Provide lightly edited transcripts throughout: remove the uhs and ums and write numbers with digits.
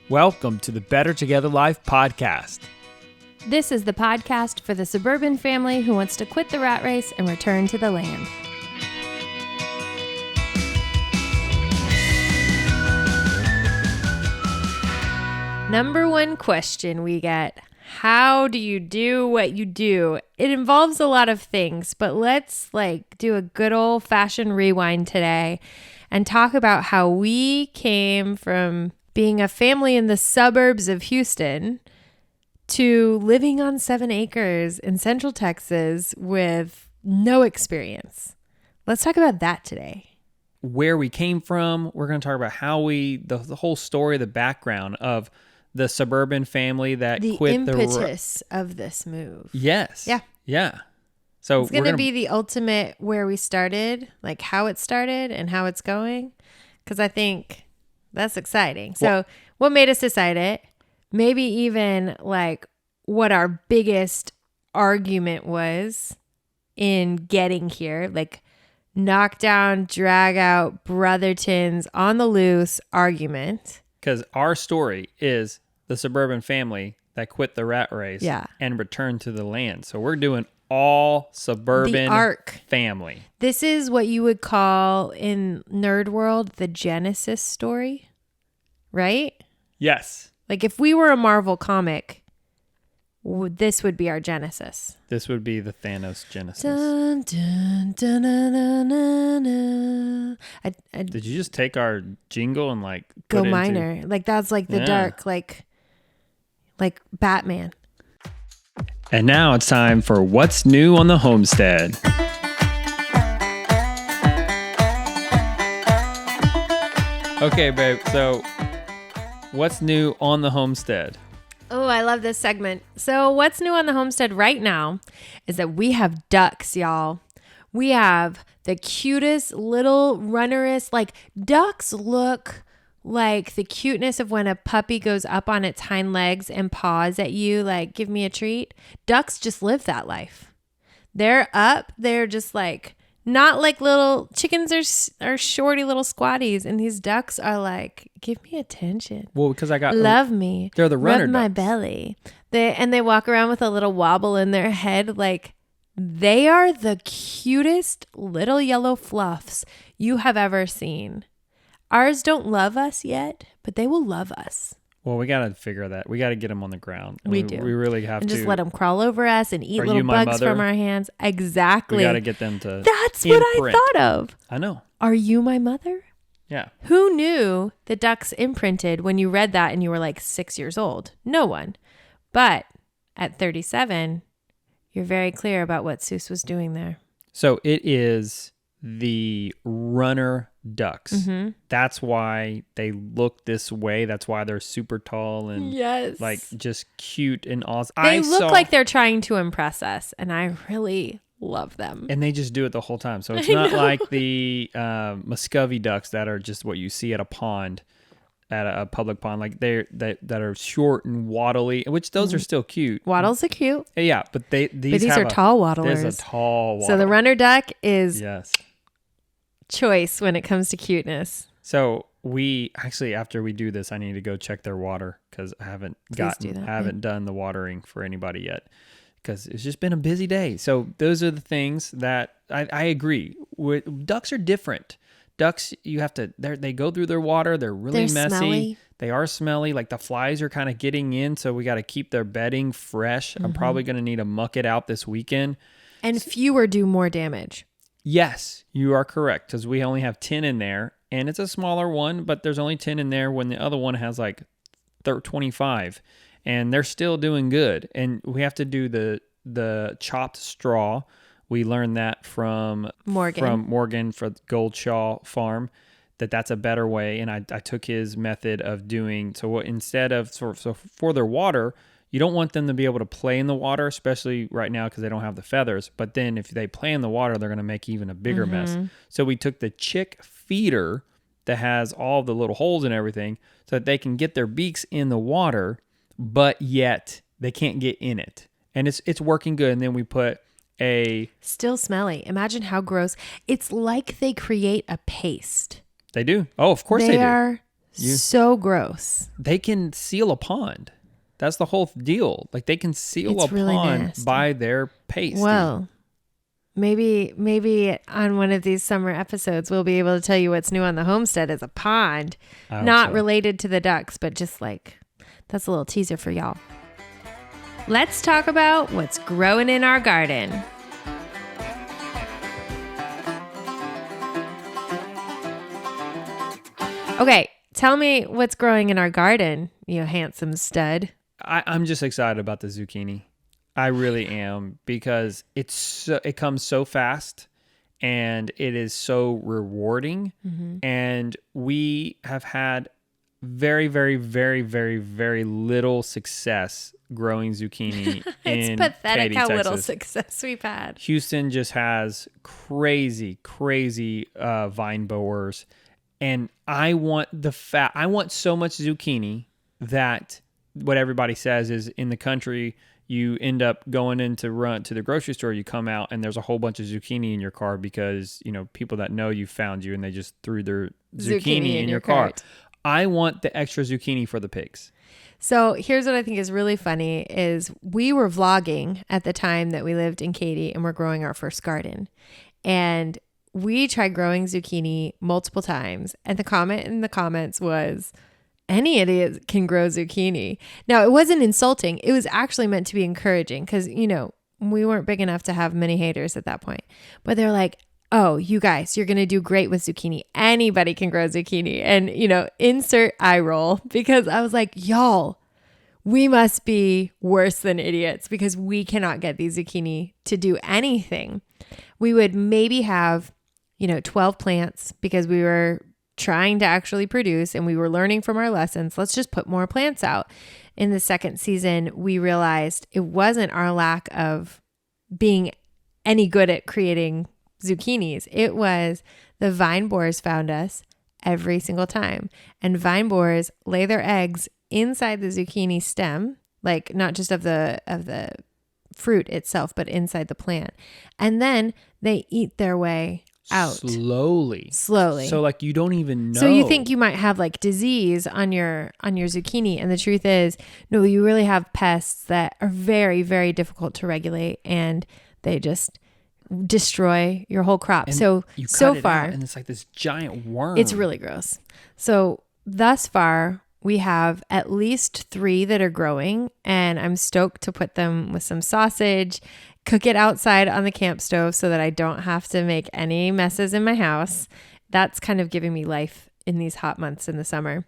Welcome to the Better Together Life podcast. This is the podcast for the suburban family who wants to quit the rat race and return to the land. Number one question we get, how do you do what you do? It involves a lot of things, but let's do a good old-fashioned rewind today and talk about how we came from being a family in the suburbs of Houston to living on 7 acres in Central Texas with no experience. Let's talk about that today. Where we came from, we're going to talk about how the whole story, the background of the suburban family that quit the impetus of this move. Yes. Yeah. So it's going to be the ultimate where we started, like how it started and how it's going, because I think that's exciting. So what made us decide it? Maybe even what our biggest argument was in getting here, knock down, drag out, Brothertons on the loose argument. Because our story is the suburban family that quit the rat race and returned to the land. So we're doing all suburban the arc family. This is what you would call in nerd world the Genesis story, right? Yes. If we were a Marvel comic, this would be our Genesis. This would be the Thanos Genesis. Dun, dun, dun, dun, dun, dun. Did you just take our jingle and go minor? That's the dark, like Batman. And now it's time for What's New on the Homestead. Okay, babe. So, what's new on the homestead? Oh, I love this segment. So, what's new on the homestead right now is that we have ducks, y'all. We have the cutest little runnerist. Ducks look like the cuteness of when a puppy goes up on its hind legs and paws at you, give me a treat. Ducks just live that life. They're up. They're just not like little chickens are shorty little squatties, and these ducks are give me attention. Well, because love me. They're the runner rub my ducks. Belly. They walk around with a little wobble in their head. They are the cutest little yellow fluffs you have ever seen. Ours don't love us yet, but they will love us. Well, we got to figure that. We got to get them on the ground. We do. We really have and to. Just let them crawl over us and eat little bugs from our hands. Exactly. We got to get them to That's imprint. what I thought of. I know. Are you my mother? Yeah. Who knew the ducks imprinted when you read that and you were 6 years old? No one. But at 37, you're very clear about what Seuss was doing there. So it is the runner ducks. Mm-hmm. That's why they look this way. That's why they're super tall and just cute and awesome. They look like they're trying to impress us, and I really love them. And they just do it the whole time. So it's not like the Muscovy ducks that are just what you see at a pond, at a public pond, that are short and waddly, which those are still cute. Waddles are cute. Yeah, but these are tall waddlers. There's a tall waddler. So the runner duck is yes. choice when it comes to cuteness. So we actually, after we do this, I need to go check their water because I haven't done the watering for anybody yet because it's just been a busy day. So those are the things that I agree with. Ducks are different. Ducks, they go through their water. They're really messy. Smelly. They are smelly. The flies are kind of getting in. So we got to keep their bedding fresh. Mm-hmm. I'm probably going to need to muck it out this weekend. And fewer do more damage. Yes, you are correct because we only have 10 in there and it's a smaller one, but there's only 10 in there when the other one has 25 and they're still doing good. And we have to do the chopped straw. We learned that from Morgan for Gold Shaw Farm, that's a better way. And I took his method of doing, so instead of, so for their water, you don't want them to be able to play in the water, especially right now because they don't have the feathers. But then if they play in the water, they're going to make even a bigger mess. So we took the chick feeder that has all the little holes and everything so that they can get their beaks in the water, but yet they can't get in it. And it's working good. And then we put still smelly. Imagine how gross. It's like they create a paste. They do. Oh, of course they do. They are So gross. They can seal a pond. That's the whole deal. Like they can seal It's a really pond nasty. by their pasty. Well, maybe on one of these summer episodes, we'll be able to tell you what's new on the homestead as a pond. I hope Not so. related to the ducks, but just like, that's a little teaser for y'all. Let's talk about what's growing in our garden. Okay, tell me what's growing in our garden, you handsome stud. I'm just excited about the zucchini. I really am, because it comes so fast and it is so rewarding. Mm-hmm. And we have had very, very, very, very, very little success growing zucchini It's in pathetic Katy, how Texas. little success we've had. Houston just has crazy vine borers, and I want I want so much zucchini that what everybody says is in the country you end up going run to the grocery store, you come out and there's a whole bunch of zucchini in your car because, people that know you found you and they just threw their zucchini in your car. cart. I want the extra zucchini for the pigs. So here's what I think is really funny is we were vlogging at the time that we lived in Katy and we're growing our first garden. And we tried growing zucchini multiple times. And the comment in the comments was, any idiot can grow zucchini. Now, it wasn't insulting. It was actually meant to be encouraging because, we weren't big enough to have many haters at that point. But they're like, oh, you guys, you're going to do great with zucchini. Anybody can grow zucchini. And, insert eye roll, because I was like, y'all, we must be worse than idiots because we cannot get these zucchini to do anything. We would maybe have, 12 plants because we were trying to actually produce and we were learning from our lessons. Let's just put more plants out. In the second season, we realized it wasn't our lack of being any good at creating zucchinis. It was the vine borers found us every single time. And vine borers lay their eggs inside the zucchini stem, like not just of the fruit itself, but inside the plant. And then they eat their way out slowly. So like you don't even know. So you think you might have like disease on your zucchini, and the truth is, no, you really have pests that are very, very difficult to regulate, and they just destroy your whole crop. And so you cut so it far, out and it's like this giant worm. it's really gross. So thus far, we have at least 3 that are growing, and I'm stoked to put them with some sausage, cook it outside on the camp stove so that I don't have to make any messes in my house. That's kind of giving me life in these hot months in the summer.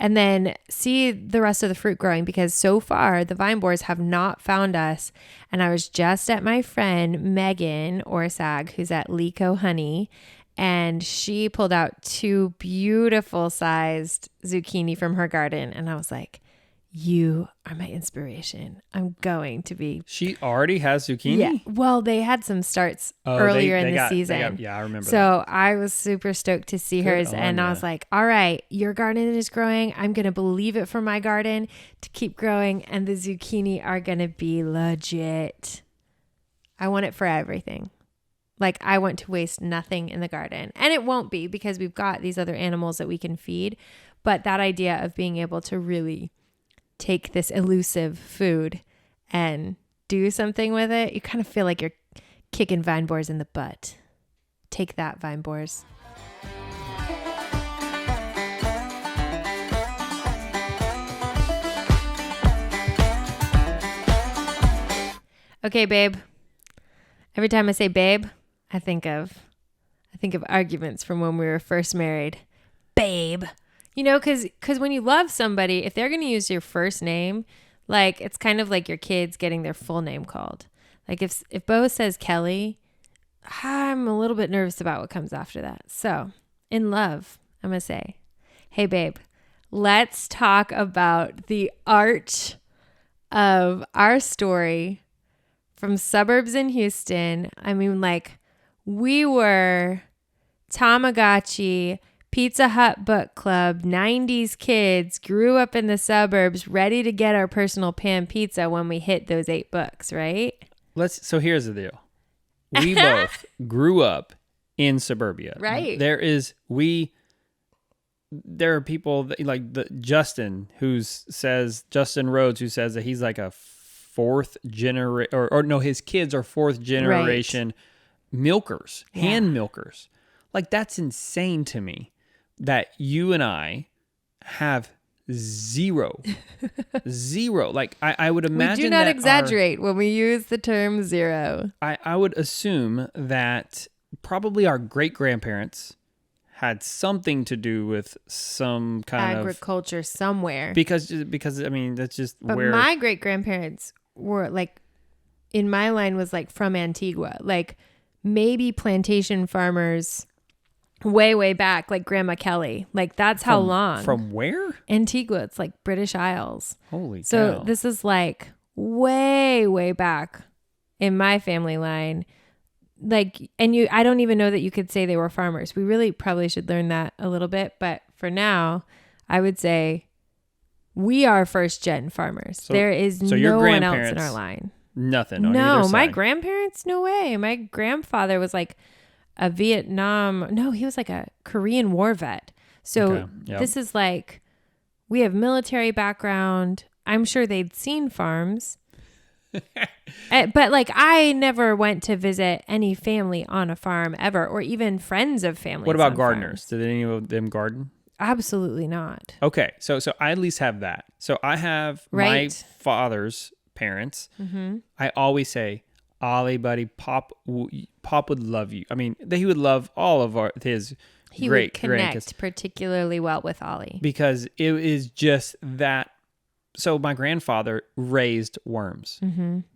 And then see the rest of the fruit growing, because so far the vine borers have not found us. And I was just at my friend Megan Orsag, who's at Lico Honey, and she pulled out 2 beautiful sized zucchini from her garden. And I was like, you are my inspiration. I'm going to be. She already has zucchini? Yeah. Well, they had some starts earlier in the season. Yeah, I remember that. So I was super stoked to see hers. And I was like, all right, your garden is growing. I'm going to believe it for my garden to keep growing. And the zucchini are going to be legit. I want it for everything. Like, I want to waste nothing in the garden. And it won't be, because we've got these other animals that we can feed. But that idea of being able to really take this elusive food and do something with it, you kind of feel like you're kicking vine borers in the butt. Take that, vine borers. Okay, babe. Every time I say babe, I think of arguments from when we were first married. Babe. Because when you love somebody, if they're going to use your first name, like, it's kind of like your kids getting their full name called. Like, if Bo says Kelly, I'm a little bit nervous about what comes after that. So, in love, I'm going to say, hey, babe, let's talk about the art of our story from suburbs in Houston. I mean, like, we were Tamagotchi, Pizza Hut book club, 90s kids, grew up in the suburbs, ready to get our personal pan pizza when we hit those 8 books, right? So here's the deal. We both grew up in Suburbia. Right. there are people that, like Justin Rhodes, who says that he's like a fourth generation, or no, his kids are fourth generation milkers, hand milkers. Like, that's insane to me that you and I have zero. Like, I would imagine we do not exaggerate when we use the term zero. I would assume that probably our great grandparents had something to do with some kind of agriculture somewhere. Because I mean, that's just but where my great grandparents were, like, in my line was like from Antigua, like maybe plantation farmers way back, like Grandma Kelly. Like, that's how long. From where? Antigua. It's like British Isles. Holy so cow. This is like way back in my family line. Like, and I don't even know that you could say they were farmers. We really probably should learn that a little bit. But for now, I would say we are first gen farmers. There is no one else in our line. Nothing. On no, either side. My grandparents, no way. My grandfather was like a Vietnam. No, he was like a Korean War vet. So This is like, we have military background. I'm sure they'd seen farms. But like, I never went to visit any family on a farm ever, or even friends of families. What about gardeners? Did any of them garden? Absolutely not. Okay, so I at least have that. So I have my father's parents. Mm-hmm. I always say, Ollie, buddy, Pop would love you. I mean, he would love all of his he great would connect grandkids particularly well with Ollie, because it is just that. So my grandfather raised worms,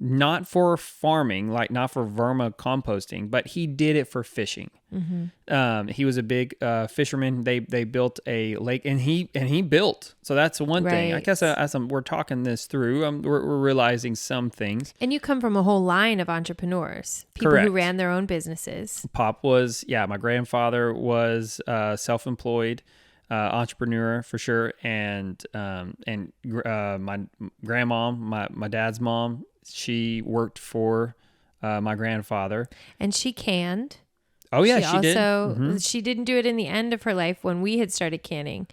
not for farming, like not for vermicomposting, but he did it for fishing. Mm-hmm. He was a big fisherman. They built a lake, and he built. So that's one thing. I guess as we're talking this through, we're realizing some things. And you come from a whole line of entrepreneurs, people who ran their own businesses. Pop was, my grandfather was self-employed. Entrepreneur for sure, and my grandma, my dad's mom, she worked for my grandfather, and she canned. Oh yeah, she did. Also, she didn't do it in the end of her life when we had started canning,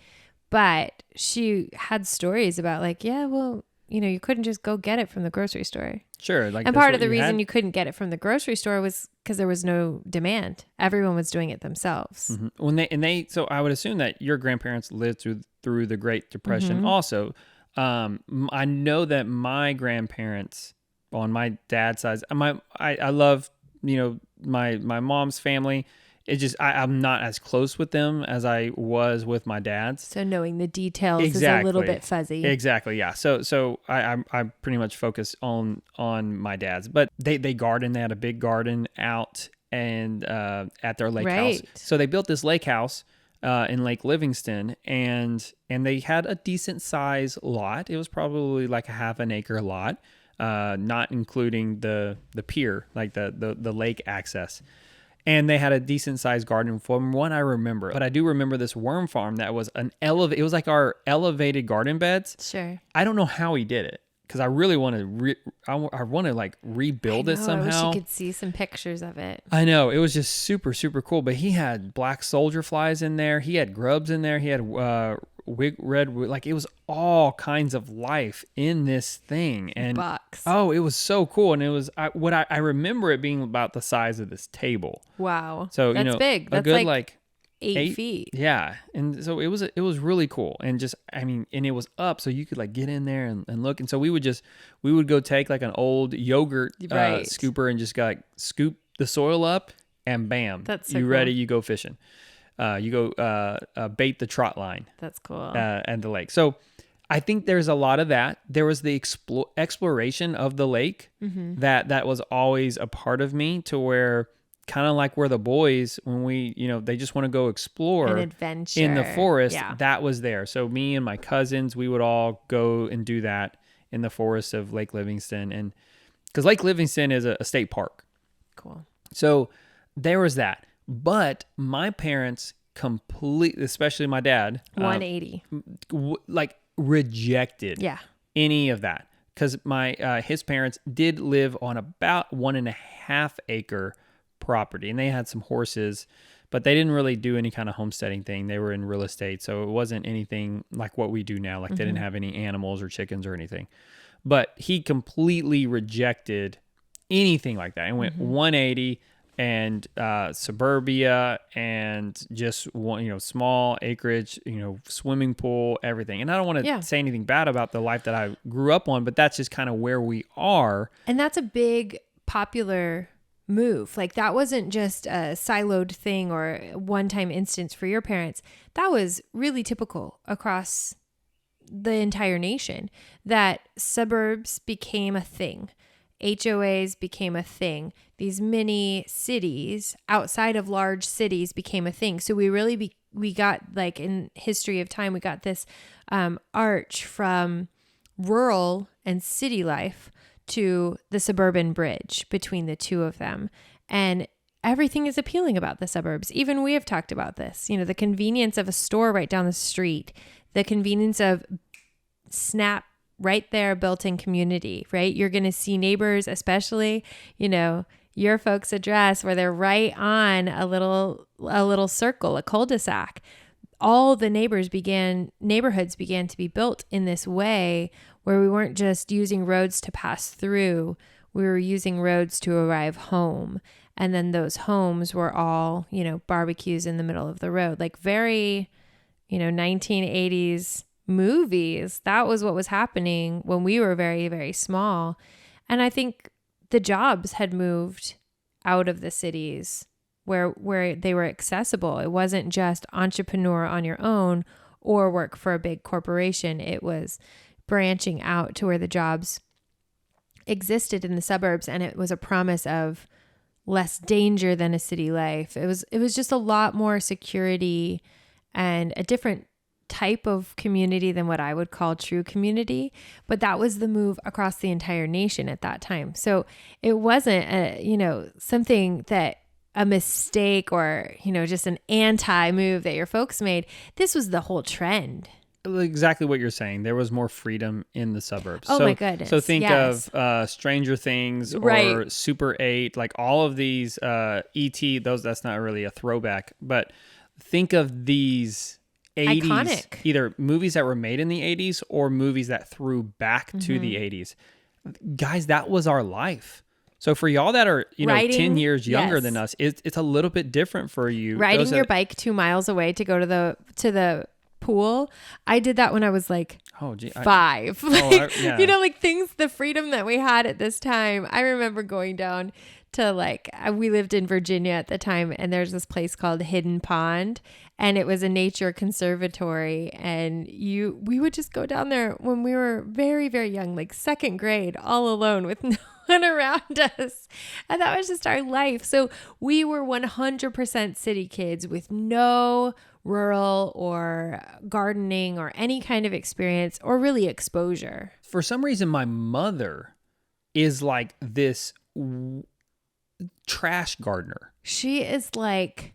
but she had stories about like, you couldn't just go get it from the grocery store. Sure. Like, and part of the reason you couldn't get it from the grocery store was because there was no demand. Everyone was doing it themselves. Mm-hmm. So I would assume that your grandparents lived through the Great Depression. Mm-hmm. Also, I know that my grandparents on my dad's side, I love, my mom's family. It just, I'm not as close with them as I was with my dad's. So knowing the details is a little bit fuzzy. Exactly. Yeah. So I pretty much focus on my dad's, but they garden. They had a big garden out and at their lake house. So they built this lake house in Lake Livingston, and they had a decent size lot. It was probably like a half an acre lot, not including the pier, like the lake access. And they had a decent sized garden from what I remember. But I do remember this worm farm that was it was like our elevated garden beds. Sure. I don't know how he did it, because I really want to I want to like rebuild it somehow. I wish you could see some pictures of it. I know, it was just super, super cool. But he had black soldier flies in there. He had grubs in there. He had red, like it was all kinds of life in this thing. And bucks. Oh, it was so cool. And it was I remember it being about the size of this table. Wow. So that's big. That's a good like 8 feet. Yeah. And so it was really cool. And just, I mean, and it was up, so you could like get in there and look. And so we would go take like an old yogurt scooper and just like scoop the soil up, and bam, that's so you cool. ready, you go fishing. You go bait the trot line. That's cool. At the lake. So I think there's a lot of that. There was the exploration of the lake that was always a part of me, to where kind of like where the boys, when we, they just want to go explore an adventure in the forest, that was there. So me and my cousins, we would all go and do that in the forest of Lake Livingston. And because Lake Livingston is a state park. Cool. So there was that. But my parents completely, especially my dad, 180, like rejected any of that, because his parents did live on about 1.5 acre property, and they had some horses, but they didn't really do any kind of homesteading thing. They were in real estate, so it wasn't anything like what we do now. Like they didn't have any animals or chickens or anything. But he completely rejected anything like that and went 180 and suburbia and just one, small acreage, swimming pool, everything. And I don't want to say anything bad about the life that I grew up on, but that's just kind of where we are. And that's a big popular move. Like that wasn't just a siloed thing or one-time instance for your parents. That was really typical across the entire nation, that suburbs became a thing. HOAs became a thing. These mini cities outside of large cities became a thing. So we got, like, in history of time, we got this arch from rural and city life to the suburban bridge between the two of them. And everything is appealing about the suburbs. Even we have talked about this, the convenience of a store right down the street, the convenience of Snap right there, built-in community, right? You're going to see neighbors, especially, your folks' address, where they're right on a little circle, a cul-de-sac. All the neighborhoods began to be built in this way where we weren't just using roads to pass through, we were using roads to arrive home. And then those homes were all, barbecues in the middle of the road, like very, 1980s movies. That was what was happening when we were very, very small. And I think the jobs had moved out of the cities where they were accessible. It wasn't just entrepreneur on your own or work for a big corporation. It was branching out to where the jobs existed in the suburbs, and it was a promise of less danger than a city life. It was just a lot more security and a different type of community than what I would call true community. But that was the move across the entire nation at that time. So it wasn't something that a mistake or, just an anti-move that your folks made. This was the whole trend. Exactly what you're saying. There was more freedom in the suburbs. Oh, my goodness. So think of Stranger Things or Super 8, like all of these E.T., that's not really a throwback, but think of these 80s, iconic, either movies that were made in the 80s or movies that threw back to the 80s. Guys, that was our life. So for y'all that are, 10 years younger than us, it's a little bit different for you. Riding your bike 2 miles away to go to the pool. I did that when I was like 5. Things, the freedom that we had at this time. I remember going down to we lived in Virginia at the time, and there's this place called Hidden Pond, and it was a nature conservatory, and we would just go down there when we were very, very young, like second grade, all alone with no one around us. And that was just our life. So we were 100% city kids with no rural or gardening or any kind of experience or really exposure. For some reason, my mother is like this trash gardener. She is like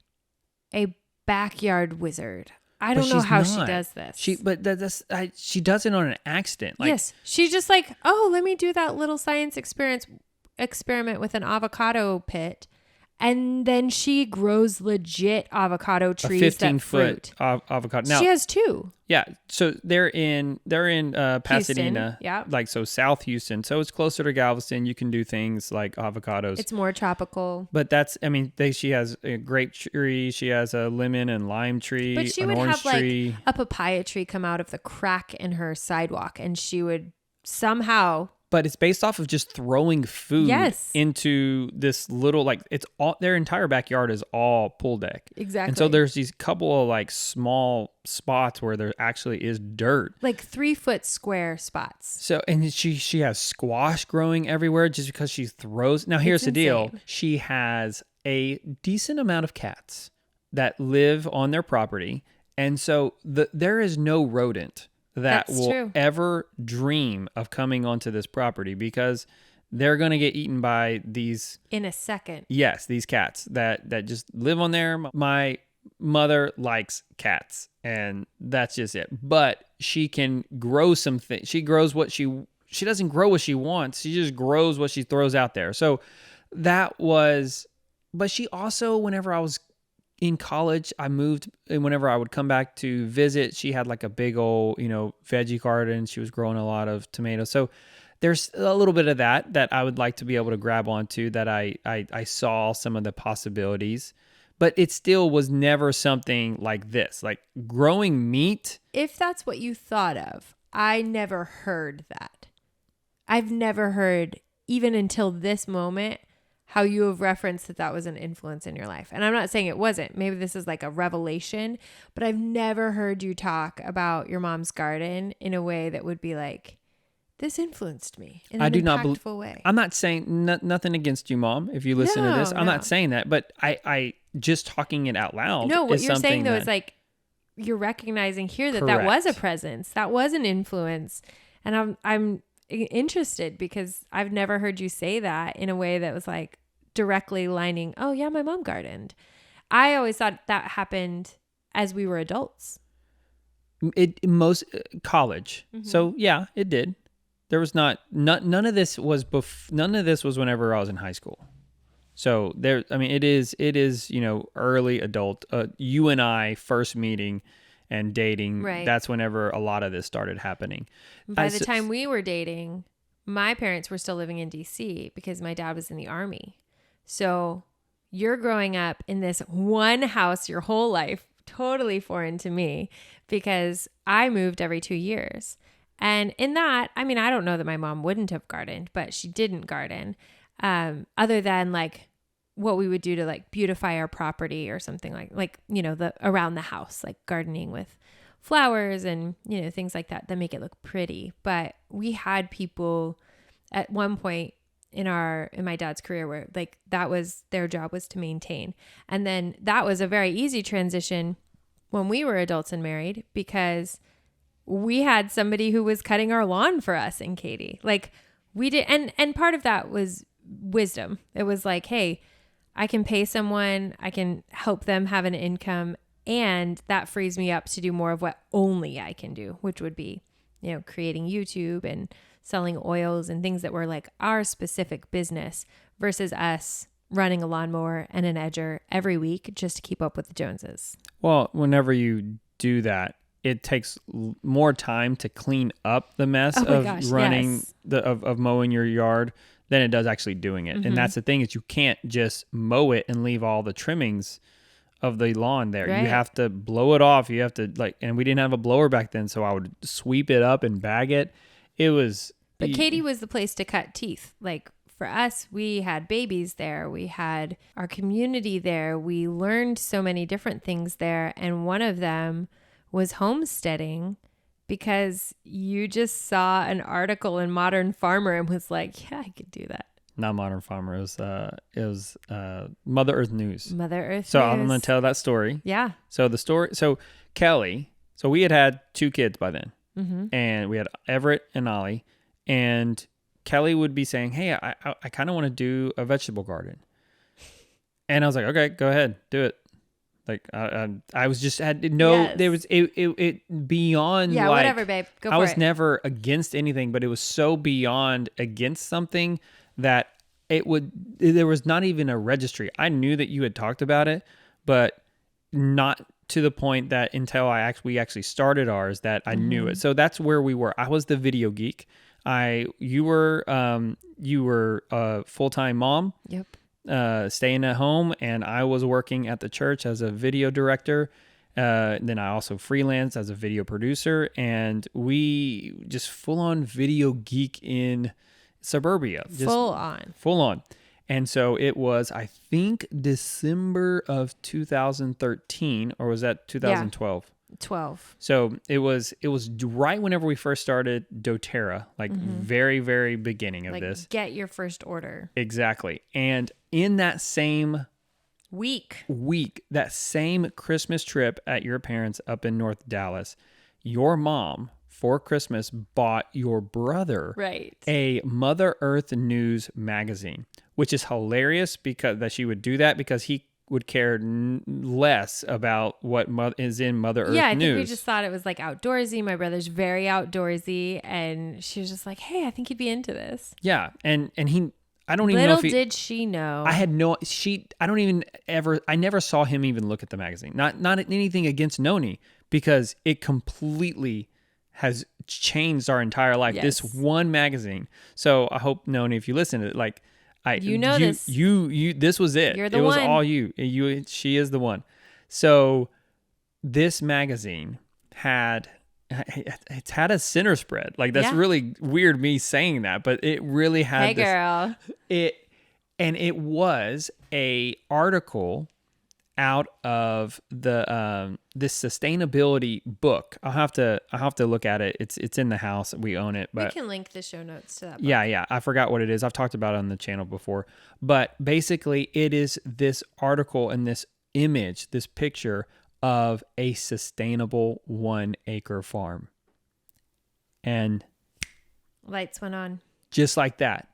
a backyard wizard. I don't know how she does this. She does it on an accident. Yes, she's just like, let me do that little science experiment with an avocado pit. And then she grows legit avocado trees. 15-foot avocado. Now, she has 2. Yeah. So they're in Pasadena. Houston, yeah. So South Houston. So it's closer to Galveston. You can do things like avocados. It's more tropical. But she has a grape tree. She has a lemon and lime tree. But she would have tree. A papaya tree come out of the crack in her sidewalk, and she would somehow. But it's based off of just throwing food into this little, it's all, their entire backyard is all pool deck. Exactly. And so there's these couple of small spots where there actually is dirt. 3-foot square spots. So, and she has squash growing everywhere just because she throws. Now here's the deal. She has a decent amount of cats that live on their property. And so there is no rodent that will ever dream of coming onto this property because they're going to get eaten by these in a second. Yes, these cats that just live on there. My mother likes cats, and that's just it. But she can grow some things. She grows she doesn't grow what she wants. She just grows what she throws out there. So that was, but she also, whenever I was in college, I moved, and whenever I would come back to visit, she had like a big old, veggie garden. She was growing a lot of tomatoes. So there's a little bit of that I would like to be able to grab onto, that I saw some of the possibilities, but it still was never something like this, like growing meat. If that's what you thought of, I never heard that. I've never heard, even until this moment, how you have referenced that was an influence in your life. And I'm not saying it wasn't. Maybe this is like a revelation, but I've never heard you talk about your mom's garden in a way that would be like, this influenced me in an impactful way. I'm not saying nothing against you, Mom, if you listen to this. I'm not saying that, but I just talking it out loud. No, what you're saying though is like, you're recognizing here that was a presence, that was an influence. And I'm interested because I've never heard you say that in a way that was like directly lining, oh yeah, my mom gardened. I always thought that happened as we were adults. Most college. Mm-hmm. So yeah, it did. There was none of this was none of this was whenever I was in high school. So it is early adult, you and I first meeting and dating. Right. That's whenever a lot of this started happening. By the time we were dating, my parents were still living in DC because my dad was in the Army. So you're growing up in this one house your whole life, totally foreign to me because I moved every 2 years. And in that, I don't know that my mom wouldn't have gardened, but she didn't garden, other than like what we would do to like beautify our property or something like the around the house, like gardening with flowers and, things like that make it look pretty. But we had people at one point in my dad's career where like that was their job, was to maintain. And then that was a very easy transition when we were adults and married, because we had somebody who was cutting our lawn for us and Katie. Like we did. And part of that was wisdom. It was like, hey, I can pay someone, I can help them have an income, and that frees me up to do more of what only I can do, which would be, creating YouTube and selling oils and things that were like our specific business, versus us running a lawnmower and an edger every week just to keep up with the Joneses. Well, whenever you do that, it takes more time to clean up the mess of mowing your yard than it does actually doing it. Mm-hmm. And that's the thing, is you can't just mow it and leave all the trimmings of the lawn there. Right. You have to blow it off. You have to and we didn't have a blower back then, so I would sweep it up and bag it. But Katie was the place to cut teeth. Like for us, we had babies there. We had our community there. We learned so many different things there. And one of them was homesteading, because you just saw an article in Modern Farmer and was like, yeah, I could do that. Not Modern Farmer. It was Mother Earth News. Mother Earth so News. I'm going to tell that story. Yeah. So Kelly, we had 2 kids by then. Mm-hmm. And we had Everett and Ollie. And Kelly would be saying, hey, I kind of want to do a vegetable garden. And I was like, okay, go ahead, do it. Like I was just there was it beyond. Yeah, like, whatever, babe. Go for it. I was never against anything, but it was so beyond against something that there was not even a registry. I knew that you had talked about it, but not to the point that until we actually started ours that I knew it. So that's where we were. I was the video geek. You were a full-time mom. Yep. Staying at home, and I was working at the church as a video director. Then I also freelanced as a video producer, and we just full on video geek in Suburbia. Full on. And so it was, I think, December of 2013, or was that 2012? Yeah. 12. So it was right whenever we first started doTERRA, like very, very beginning of this. Get your first order. Exactly. And in that same week, that same Christmas trip at your parents' up in North Dallas, your mom for Christmas bought your brother a Mother Earth News magazine, which is hilarious because that she would do that, because he would care less about what is in Mother Earth News. Yeah, I think we just thought it was like outdoorsy. My brother's very outdoorsy, and she was just like, hey, I think he'd be into this. Yeah, and I don't even know Little if he, did she know. I had no, I don't even ever, I never saw him even look at the magazine. Not anything against Noni, because it completely has changed our entire life. Yes. This one magazine. So I hope, Noni, if you listen to it, like, this. this was it. You're the it was one. all you. She is the one. So this magazine it's had a center spread. Like, that's really weird me saying that, but it really had. Hey, girl. It was a article out of the this sustainability book. I'll have to look at it. It's in the house. We own it, but we can link the show notes to that book. Yeah. I forgot what it is. I've talked about it on the channel before, but basically it is this article and this image, this picture of a sustainable 1 acre farm. And lights went on. Just like that,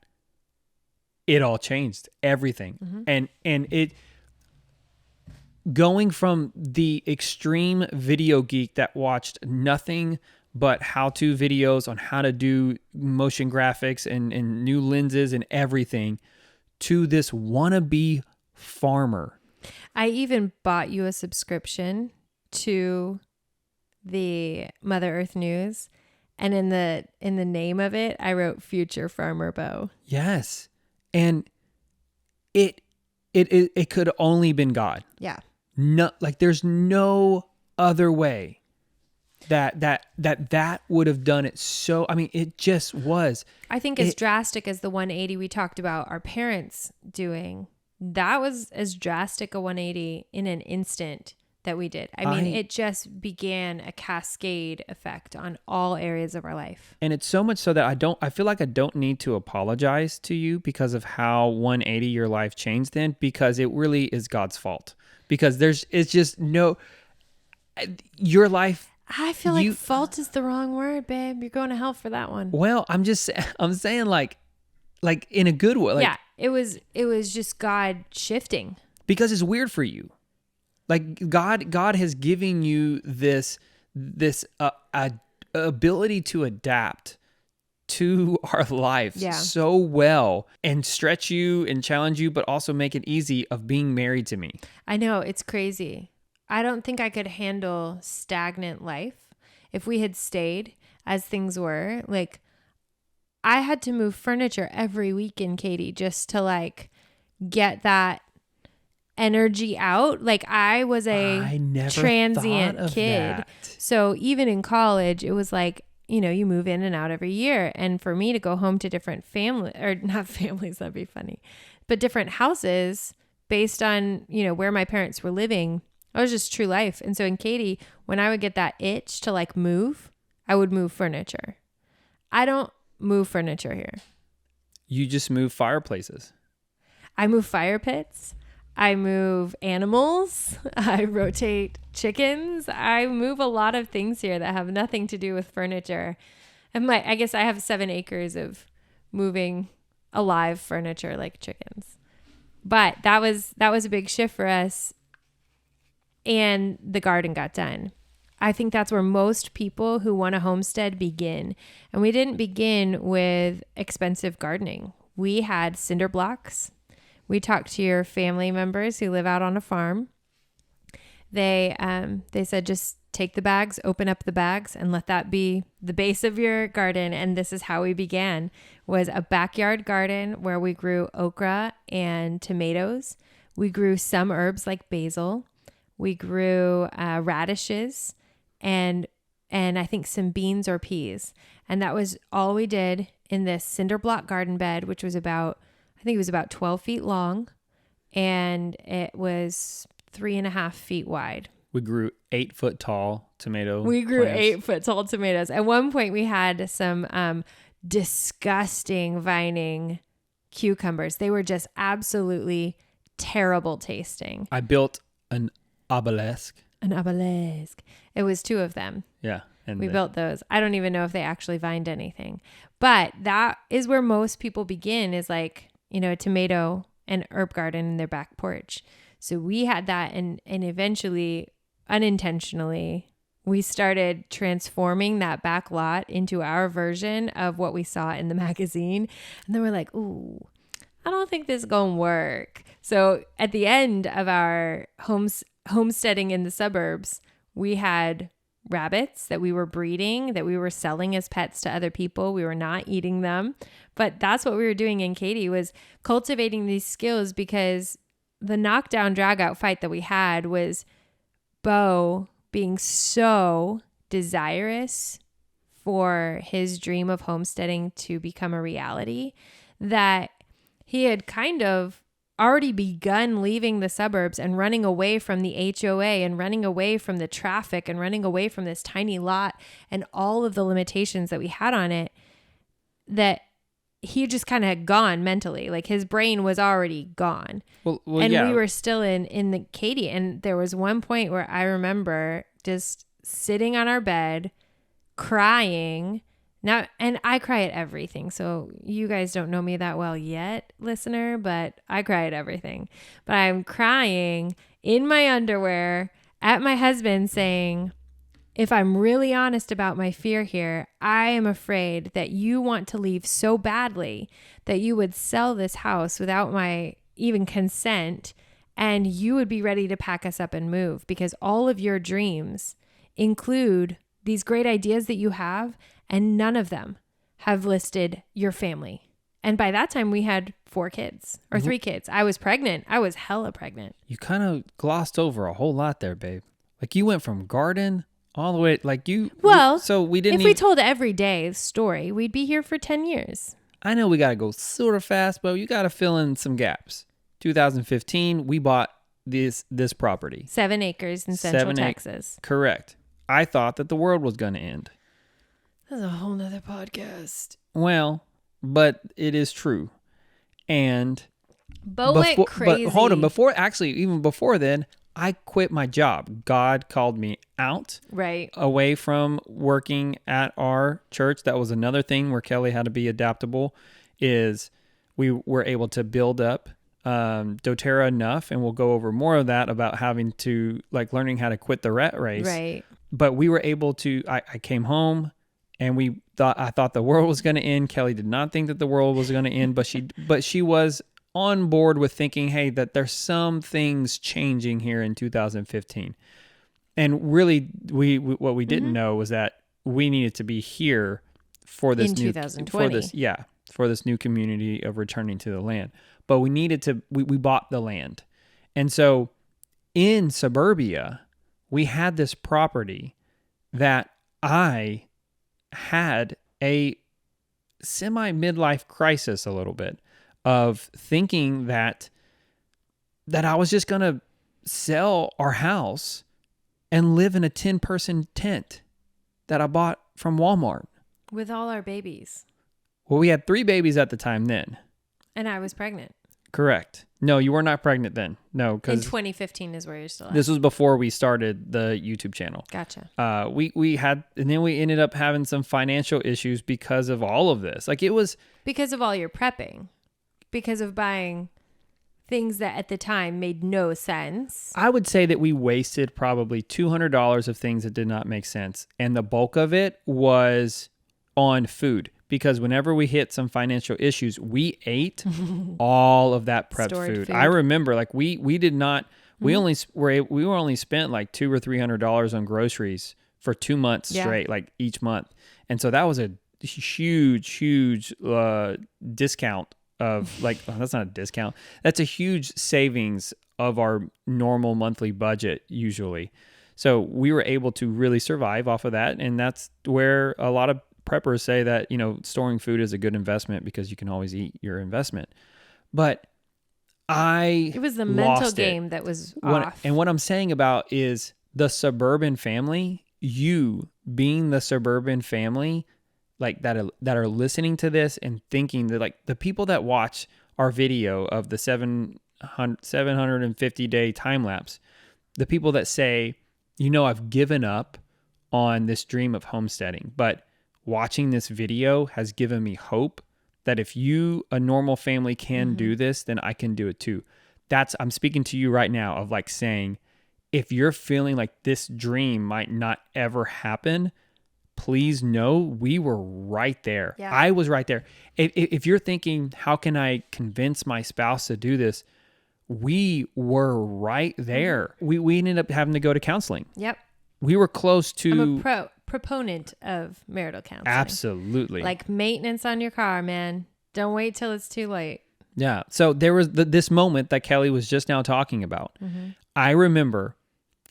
it all changed, everything. Mm-hmm. And it, going from the extreme video geek that watched nothing but how-to videos on how to do motion graphics and new lenses and everything, to this wannabe farmer. I even bought you a subscription to the Mother Earth News, and in the name of it, I wrote Future Farmer Bo. Yes. And it could only been God. Yeah. No, like, there's no other way that would have done it. So, I mean, it just was. I think as drastic as the 180 we talked about our parents doing, that was as drastic a 180 in an instant that we did. I mean, it just began a cascade effect on all areas of our life. And it's so much so that I feel like I don't need to apologize to you because of how 180 your life changed then, because it really is God's fault. Because it's just no, your life. I feel like fault is the wrong word, babe. You're going to hell for that one. Well, I'm saying like in a good way. Like, yeah, it was just God shifting. Because it's weird for you. Like, God has given you this ability to adapt to our life so well, and stretch you and challenge you, but also make it easy, of being married to me. I know, it's crazy. I don't think I could handle stagnant life if we had stayed as things were. Like, I had to move furniture every weekend, Katie, just to like get that energy out. Like, I was a transient kid. That. So even in college, it was like, you know, you move in and out every year. And for me to go home to different not families, that'd be funny, but different houses based on, you know, where my parents were living, that was just true life. And so in Katie, when I would get that itch to like move, I would move furniture. I don't move furniture here. You just move fireplaces. I move fire pits. I move animals. I rotate chickens. I move a lot of things here that have nothing to do with furniture. And I guess I have 7 acres of moving alive furniture like chickens. But that was a big shift for us. And the garden got done. I think that's where most people who want a homestead begin. And we didn't begin with expensive gardening. We had cinder blocks. We talked to your family members who live out on a farm. They said, just take the bags, open up the bags, and let that be the base of your garden. And this is how we began, was a backyard garden where we grew okra and tomatoes. We grew some herbs like basil. We grew radishes and I think some beans or peas. And that was all we did in this cinder block garden bed, which was about 12 feet long, and it was 3.5 feet wide. We grew 8-foot tall tomato We grew plants. 8-foot tall tomatoes. At one point, we had some disgusting vining cucumbers. They were just absolutely terrible tasting. I built an obelisk. An obelisk. It was 2 of them. Yeah. And we built those. I don't even know if they actually vined anything. But that is where most people begin, is like, you know, a tomato and herb garden in their back porch. So we had that, and eventually, unintentionally, we started transforming that back lot into our version of what we saw in the magazine. And then we're like, ooh, I don't think this is going to work. So at the end of our homesteading in the suburbs, we had rabbits that we were breeding, that we were selling as pets to other people. We were not eating them. But that's what we were doing in Katy, was cultivating these skills, because the knockdown drag out fight that we had was Bo being so desirous for his dream of homesteading to become a reality that he had kind of already begun leaving the suburbs and running away from the HOA and running away from the traffic and running away from this tiny lot and all of the limitations that we had on it, that he just kind of had gone mentally. Like his brain was already gone. Well, and yeah. we were still in the Katy. And there was one point where I remember just sitting on our bed crying. Now, and I cry at everything. So you guys don't know me that well yet, listener, but I cry at everything. But I'm crying in my underwear at my husband saying, if I'm really honest about my fear here, I am afraid that you want to leave so badly that you would sell this house without my even consent, and you would be ready to pack us up and move, because all of your dreams include these great ideas that you have, and none of them have listed your family. And by that time we had 4 kids or 3 kids. I was pregnant. I was hella pregnant. You kind of glossed over a whole lot there, babe. Like you went from garden all the way, like you. Well, so we didn't. If we told every day story, we'd be here for 10 years. I know we got to go sort of fast, but you got to fill in some gaps. 2015, we bought this property. 7 acres in Central Texas. Correct. I thought that the world was going to end. That's a whole nother podcast. Well, but it is true. And Bo went crazy. But hold on, even before then, I quit my job. God called me out. Right. Away from working at our church. That was another thing where Kelly had to be adaptable, is we were able to build up doTERRA enough, and we'll go over more of that about having to, like, learning how to quit the rat race. Right. But we were able to, I came home and I thought the world was going to end. Kelly did not think that the world was going to end, but she was on board with thinking, hey, that there's some things changing here in 2015. And really, what we didn't know was that we needed to be here for this in new 2020. for this new community of returning to the land. But we needed to, we bought the land. And so in Suburbia, we had this property that I had a semi-midlife crisis a little bit of thinking that I was just going to sell our house and live in a 10-person tent that I bought from Walmart. With all our babies. Well, we had 3 babies at the time then. And I was pregnant. Correct. No, you were not pregnant then. No, because in 2015 is where you're still at. This was before we started the YouTube channel. Gotcha. We had, and then we ended up having some financial issues because of all of this. Like, it was because of all your prepping, because of buying things that at the time made no sense. I would say that we wasted probably $200 of things that did not make sense, and the bulk of it was on food. Because whenever we hit some financial issues, we ate all of that prepped food. I remember, like, we did not. We only we were only spent like $200 or $300 on groceries for 2 months straight, like each month. And so that was a huge discount of, like, oh, that's not a discount. That's a huge savings of our normal monthly budget usually. So we were able to really survive off of that, and that's where a lot of preppers say that, you know, storing food is a good investment because you can always eat your investment. But it was the mental game that was off. And what I'm saying about is the suburban family, you being the suburban family, like that are listening to this and thinking that, like, the people that watch our video of the 750 day time lapse, the people that say, you know, I've given up on this dream of homesteading, but watching this video has given me hope that if you, a normal family, can do this, then I can do it too. I'm speaking to you right now of, like, saying, if you're feeling like this dream might not ever happen, please know we were right there. Yeah. I was right there. If you're thinking, how can I convince my spouse to do this? We were right there. We ended up having to go to counseling. Yep. We were close to. I'm a proponent of marital counseling. Absolutely. Like maintenance on your car, man. Don't wait till it's too late. Yeah. So there was this moment that Kelly was just now talking about. Mm-hmm. I remember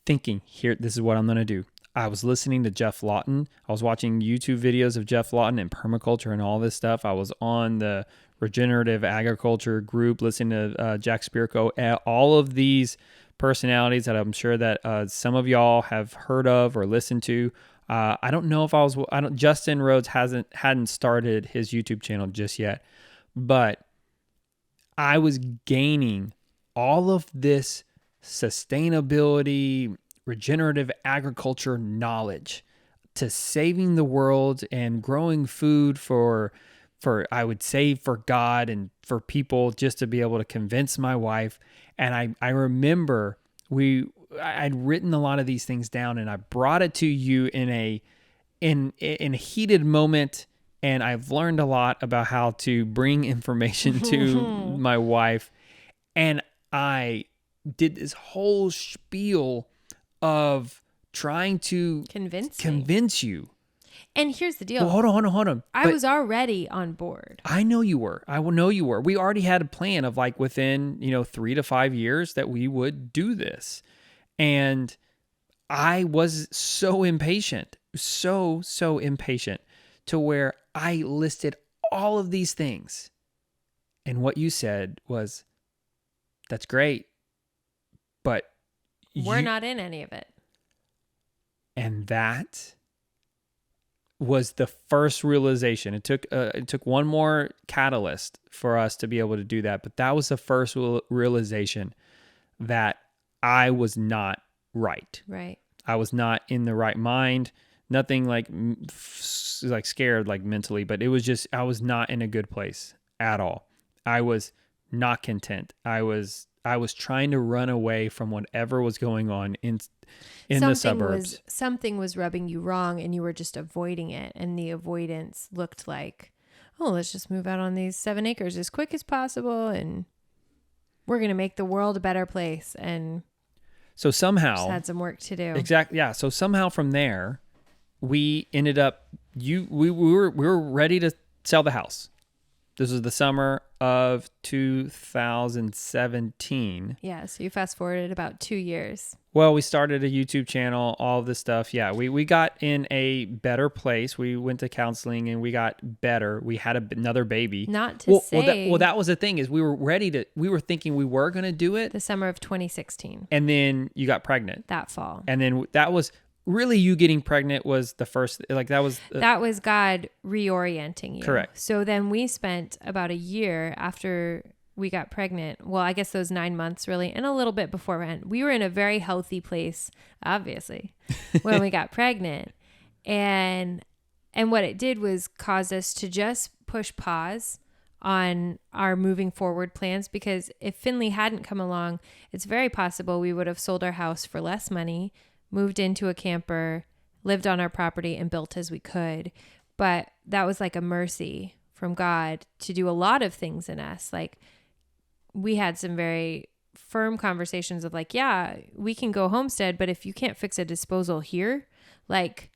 thinking, here, this is what I'm going to do. I was listening to Jeff Lawton. I was watching YouTube videos of Jeff Lawton and permaculture and all this stuff. I was on the regenerative agriculture group, listening to Jack Spirko, all of these personalities that I'm sure that some of y'all have heard of or listened to. I don't know if Justin Rhodes hadn't started his YouTube channel just yet, but I was gaining all of this sustainability, regenerative agriculture knowledge to saving the world and growing food for I would say for God and for people, just to be able to convince my wife. And I remember I'd written a lot of these things down, and I brought it to you in a heated moment. And I've learned a lot about how to bring information to my wife. And I did this whole spiel of trying to convince you. And here's the deal. Well, hold on. I was already on board. I know you were. I know you were. We already had a plan of like within, 3 to 5 years that we would do this. And I was so impatient, so impatient, to where I listed all of these things. And what you said was, that's great, but we're not in any of it. And that was the first realization. It took one more catalyst for us to be able to do that. But that was the first realization that I was not right. Right. I was not in the right mind. Nothing like scared like mentally, but it was just, I was not in a good place at all. I was not content. I was trying to run away from whatever was going on in the suburbs. Something was rubbing you wrong, and you were just avoiding it. And the avoidance looked like, oh, let's just move out on these 7 acres as quick as possible, and we're going to make the world a better place. And so somehow just had some work to do. Exactly. Yeah. So somehow from there, we ended up, we were ready to sell the house. This was the summer of 2017. Yeah, so you fast forwarded about 2 years. Well, we started a YouTube channel, all of this stuff. Yeah, we got in a better place. We went to counseling and we got better. We had another baby. Not to say. Well, that was the thing, is we were thinking we were going to do it. The summer of 2016. And then you got pregnant. That fall. And then that was... Really, you getting pregnant was the first, like that was God reorienting you. Correct. So then we spent about a year after we got pregnant. Well, I guess those 9 months really, and a little bit beforehand. We were in a very healthy place, obviously, when we got pregnant. And what it did was cause us to just push pause on our moving forward plans, because if Finley hadn't come along, it's very possible we would have sold our house for less money, moved into a camper, lived on our property, and built as we could. But that was like a mercy from God to do a lot of things in us. Like, we had some very firm conversations of like, yeah, we can go homestead, but if you can't fix a disposal here, like,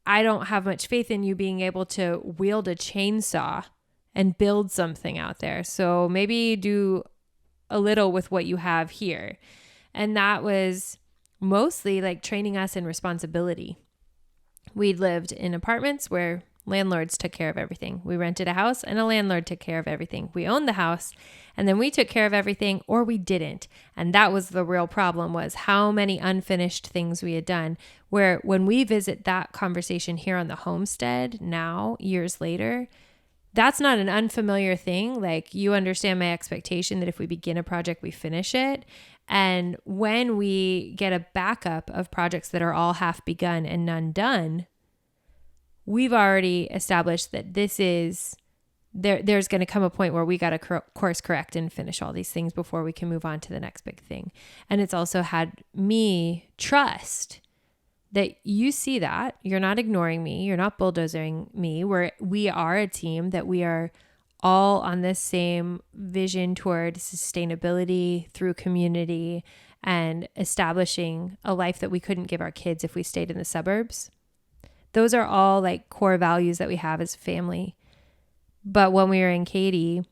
I don't have much faith in you being able to wield a chainsaw and build something out there. So maybe do a little with what you have here. And that was mostly like training us in responsibility. We'd lived in apartments where landlords took care of everything. We rented a house and a landlord took care of everything. We owned the house and then we took care of everything, or we didn't. And that was the real problem, was how many unfinished things we had done, where when we visit that conversation here on the homestead now, years later, that's not an unfamiliar thing. Like, you understand my expectation that if we begin a project, we finish it. And when we get a backup of projects that are all half begun and none done, we've already established that there's going to come a point where we got to course correct and finish all these things before we can move on to the next big thing. And it's also had me trust that you see that you're not ignoring me. You're not bulldozing me. We are a team, that we are all on this same vision toward sustainability through community and establishing a life that we couldn't give our kids if we stayed in the suburbs. Those are all like core values that we have as a family. But when we were in Katy,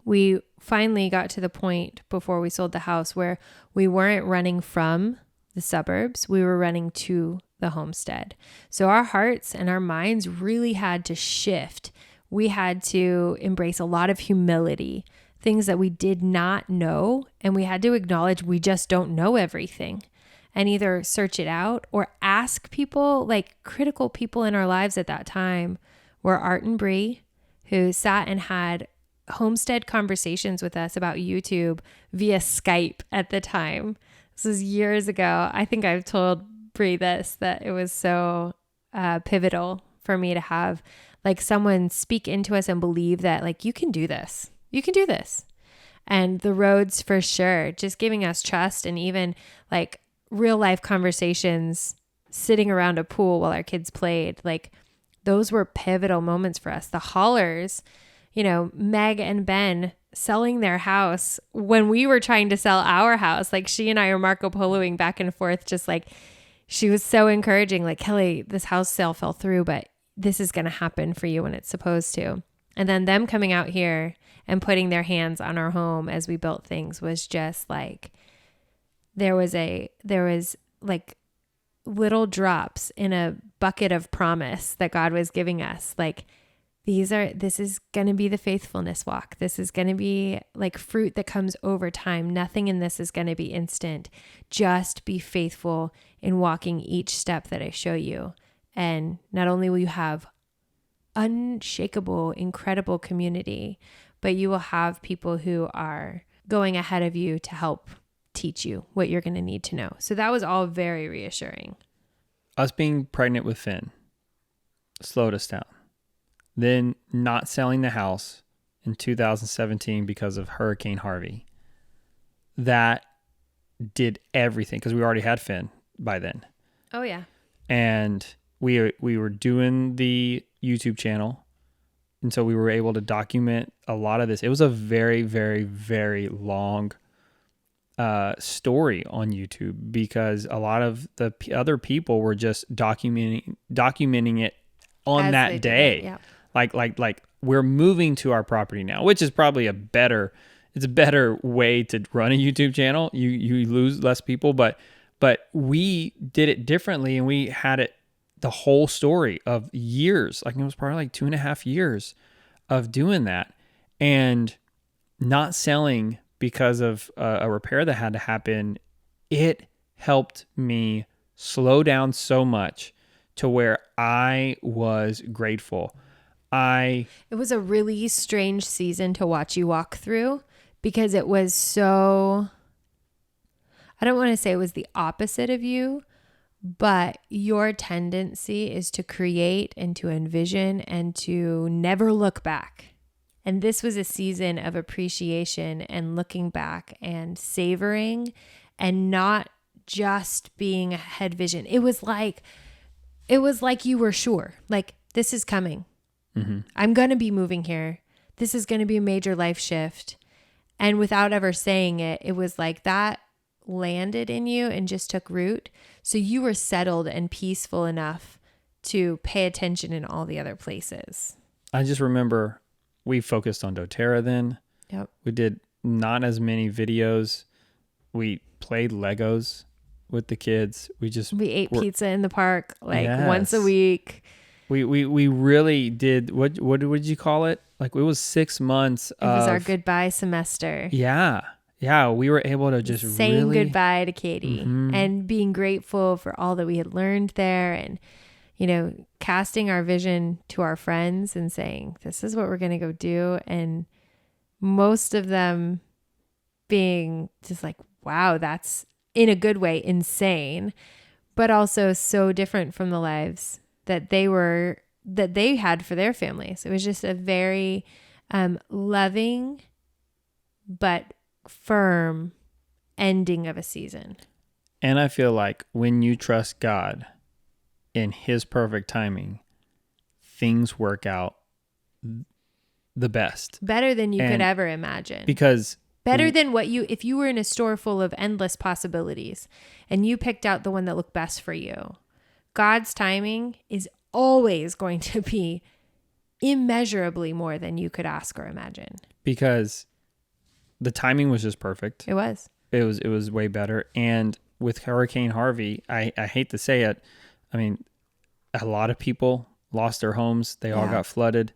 we finally got to the point before we sold the house where we weren't running from the suburbs. We were running to the homestead. So our hearts and our minds really had to shift. We had to embrace a lot of humility, things that we did not know. And we had to acknowledge we just don't know everything, and either search it out or ask people. Like, critical people in our lives at that time were Art and Bree, who sat and had homestead conversations with us about YouTube via Skype at the time. This was years ago. I think I've told Bree this, that it was so pivotal for me to have like someone speak into us and believe that like, you can do this. You can do this. And the roads, for sure, just giving us trust, and even like real life conversations sitting around a pool while our kids played. Like, those were pivotal moments for us. The Hollers, Meg and Ben selling their house when we were trying to sell our house. Like, she and I are Marco Poloing back and forth, just like, she was so encouraging, like, Kelly, this house sale fell through, but this is going to happen for you when it's supposed to. And then them coming out here and putting their hands on our home as we built things was just like, there was like little drops in a bucket of promise that God was giving us. Like, this is going to be the faithfulness walk. This is going to be like fruit that comes over time. Nothing in this is going to be instant. Just be faithful in walking each step that I show you. And not only will you have unshakable, incredible community, but you will have people who are going ahead of you to help teach you what you're going to need to know. So that was all very reassuring. Us being pregnant with Finn slowed us down. Then not selling the house in 2017 because of Hurricane Harvey. That did everything, because we already had Finn by then. Oh, yeah. And we were doing the YouTube channel. And so we were able to document a lot of this. It was a very, very, very long story on YouTube, because a lot of the other people were just documenting it on that day. Yeah. Like we're moving to our property now, which is probably a better way to run a YouTube channel. You lose less people, but we did it differently, and we had it the whole story of years. Like, it was probably like 2.5 years of doing that, and not selling because of a repair that had to happen. It helped me slow down so much to where I was grateful. It was a really strange season to watch you walk through, because it was so, I don't want to say it was the opposite of you, but your tendency is to create and to envision and to never look back. And this was a season of appreciation and looking back and savoring, and not just being a head vision. It was like you were sure, like, this is coming. Mm-hmm. I'm going to be moving here. This is going to be a major life shift. And without ever saying it, it was like that landed in you and just took root. So you were settled and peaceful enough to pay attention in all the other places. I just remember we focused on doTERRA then. Yep. We did not as many videos. We played Legos with the kids. We ate pizza in the park once a week. We really did. What did you call it? Like, it was 6 months. It was our goodbye semester. Yeah. We were able to just saying goodbye to Katy, mm-hmm. and being grateful for all that we had learned there, and casting our vision to our friends and saying, this is what we're going to go do. And most of them being just like, wow, that's, in a good way, insane, but also so different from the lives that they had for their families. It was just a very loving but firm ending of a season. And I feel like when you trust God in his perfect timing, things work out the best. Better than you could And ever imagine. Because better than if you were in a store full of endless possibilities and you picked out the one that looked best for you, God's timing is always going to be immeasurably more than you could ask or imagine. Because the timing was just perfect. It was. It was way better. And with Hurricane Harvey, I hate to say it, I mean, a lot of people lost their homes. They all got flooded.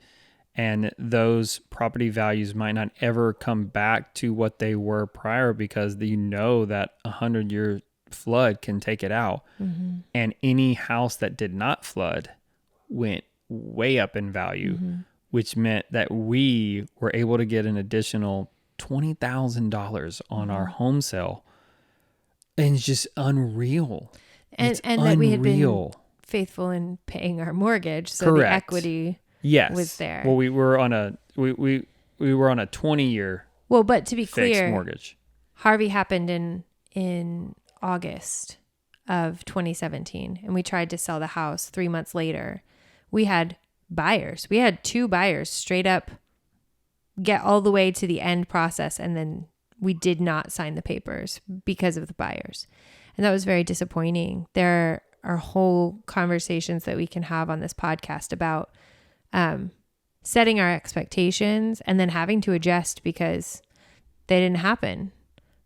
And those property values might not ever come back to what they were prior, because you know that 100-year flood can take it out. Mm-hmm. And any house that did not flood went way up in value, which meant that we were able to get an additional $20,000 on our home sale. And it's just unreal. And that we had been faithful in paying our mortgage. So Correct. The equity was there. Well, we were on a 20-year but to be clear, mortgage. Harvey happened in August of 2017, and we tried to sell the house 3 months later. We had buyers. We had 2 buyers straight up get all the way to the end process, and then we did not sign the papers because of the buyers. And that was very disappointing. There are whole conversations that we can have on this podcast about setting our expectations and then having to adjust because they didn't happen,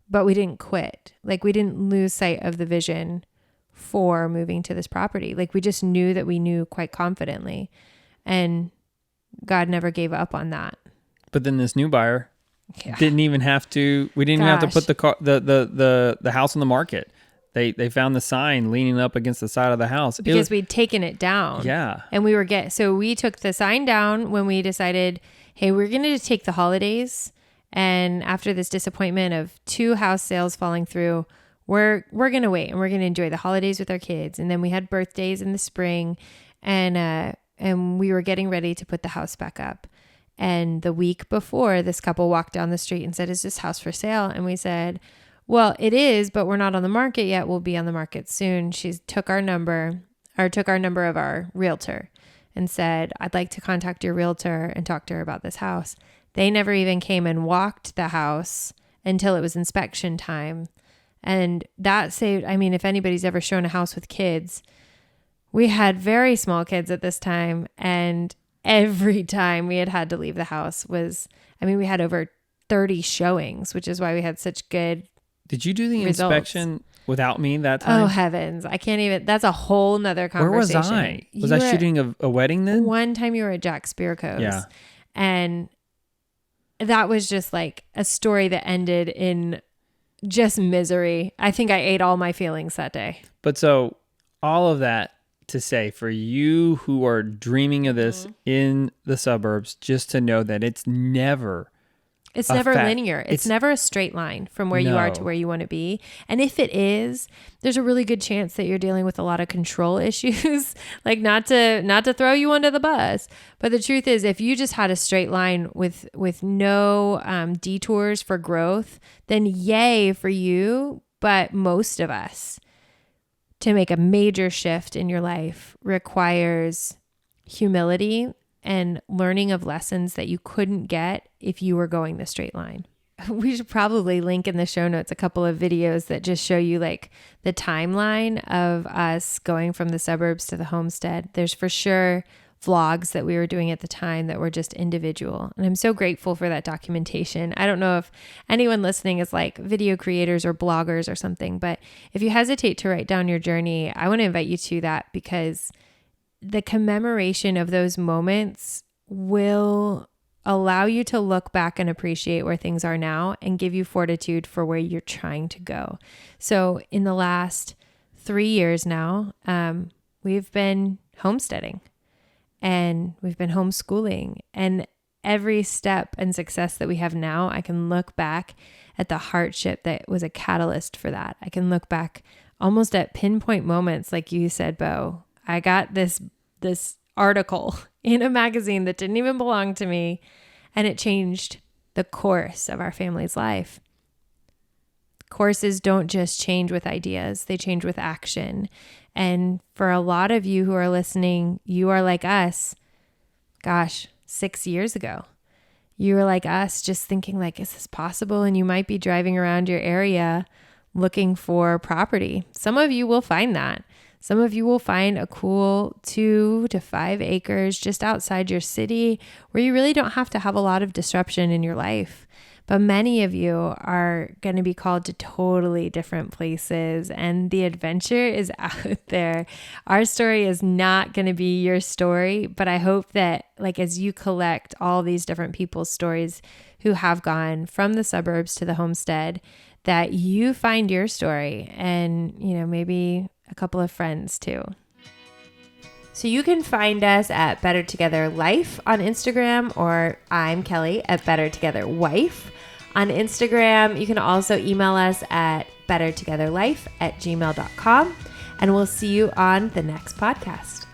but we didn't quit. Like, we didn't lose sight of the vision for moving to this property. Like, we just knew that we knew quite confidently, and God never gave up on that. But then this new buyer didn't even have to, we didn't even have to put the house on the market. They found the sign leaning up against the side of the house. Because we'd taken it down. Yeah. And so we took the sign down when we decided, hey, we're going to take the holidays. And after this disappointment of 2 house sales falling through, we're going to wait and we're going to enjoy the holidays with our kids. And then we had birthdays in the spring, and we were getting ready to put the house back up. And the week before, this couple walked down the street and said, is this house for sale? And we said, well, it is, but we're not on the market yet. We'll be on the market soon. She took our number of our realtor and said, I'd like to contact your realtor and talk to her about this house. They never even came and walked the house until it was inspection time. And that saved, I mean, if anybody's ever shown a house with kids, we had very small kids at this time. And every time we had to leave the house we had over 30 showings, which is why we had such good Did you do the results. Inspection without me that time? Oh, heavens. I can't even. That's a whole nother conversation. Where was I? Was I shooting a wedding then? One time you were at Jack Spirko's. Yeah. And that was just like a story that ended in just misery. I think I ate all my feelings that day. But so all of that to say, for you who are dreaming of this in the suburbs, just to know that it's never linear. It's never a straight line from where you are to where you want to be. And if it is, there's a really good chance that you're dealing with a lot of control issues. Like, not to throw you under the bus, but the truth is, if you just had a straight line with no detours for growth, then yay for you. But most of us, to make a major shift in your life, requires humility and learning of lessons that you couldn't get if you were going the straight line. We should probably link in the show notes a couple of videos that just show you like the timeline of us going from the suburbs to the homestead. There's for sure vlogs that we were doing at the time that were just individual. And I'm so grateful for that documentation. I don't know if anyone listening is like video creators or bloggers or something, but if you hesitate to write down your journey, I want to invite you to that, because the commemoration of those moments will allow you to look back and appreciate where things are now and give you fortitude for where you're trying to go. So in the last 3 years now, we've been homesteading and we've been homeschooling, and every step and success that we have now, I can look back at the hardship that was a catalyst for that. I can look back almost at pinpoint moments. Like you said, Bo, I got this article in a magazine that didn't even belong to me, and it changed the course of our family's life. courses don't just change with ideas, they change with action. And for a lot of you who are listening, you are like us, 6 years ago. You were like us, just thinking like, is this possible? And you might be driving around your area looking for property. Some of you will find that. Some of you will find a cool 2 to 5 acres just outside your city where you really don't have to have a lot of disruption in your life. But many of you are going to be called to totally different places, and the adventure is out there. Our story is not going to be your story, but I hope that like as you collect all these different people's stories who have gone from the suburbs to the homestead, that you find your story and, maybe a couple of friends too. So you can find us at Better Together Life on Instagram, or I'm Kelly at Better Together Wife on Instagram. You can also email us at bettertogetherlife@gmail.com, and we'll see you on the next podcast.